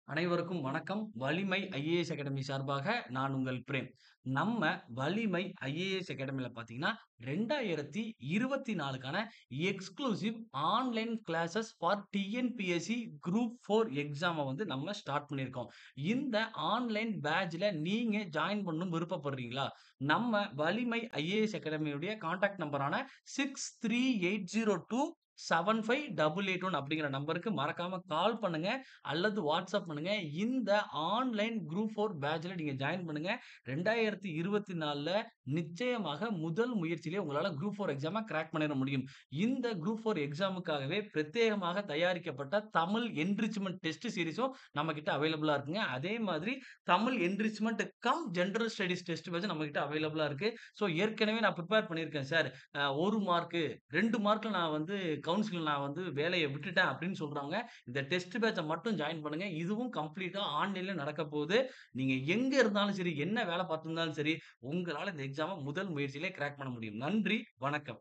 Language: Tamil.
அனைவருக்கும் வணக்கம். வலிமை ஐஏஎஸ் அகாடமி சார்பாக நான் உங்கள் பிரேம். நம்ம வலிமை ஐஏஎஸ் அகாடமில பார்த்தீங்கன்னா, 2024க்கான exclusive online classes for TNPSC group 4 எக்ஸாம வந்து நம்ம ஸ்டார்ட் பண்ணியிருக்கோம். இந்த ஆன்லைன் பேட்ச்ல நீங்க ஜாயின் பண்ணணும்னு விருப்பப்படுறீங்களா? நம்ம வலிமை ஐஏஎஸ் அகாடமியுடைய கான்டாக்ட் நம்பரான 6380275881 அப்படிங்கிற நம்பருக்கு மறக்காம கால் பண்ணுங்க அல்லது வாட்ஸ்அப் பண்ணுங்க. இந்த ஆன்லைன் குரூப் 4 பேட்ச்ல நீங்க ஜாயின் பண்ணுங்க. 2024ல நிச்சயமாக முதல் முயற்சியிலே உங்களால குரூப் 4 எக்ஸாம கிராக் பண்ணிற முடியும். இந்த குரூப் 4 எக்ஸாமுக்காகவே பிரத்யேகமாக தயாரிக்கப்பட்ட தமிழ் என்ரிச்மென்ட் டெஸ்ட் சீரிஸும் நம்மகிட்ட அவைலபிளா இருக்குங்க. அதே மாதிரி Tamil enrichment cum general studies test batch நம்மகிட்ட அவைலபிளா இருக்கு. ஏற்கனவே நான் பிரிப்பேர் பண்ணியிருக்கேன் சார். 1 மார்க்கு, 2 மார்க்ல நான் வந்து கவுன்சிலிங்ல நான் வந்து வேலைய விட்டுட்டேன் அப்படின்னு சொல்றவங்க இந்த டெஸ்ட் பேட்ச மட்டும் ஜாயின் பண்ணுங்க. இதுவும் கம்ப்ளீட்டா ஆன்லைன்ல நடக்கப் போகுது. நீங்க எங்க இருந்தாலும் சரி, என்ன வேலை பார்த்திருந்தாலும் சரி, உங்களால இந்த எக்ஸாம முதல் முயற்சியிலே கிராக் பண்ண முடியும். நன்றி, வணக்கம்.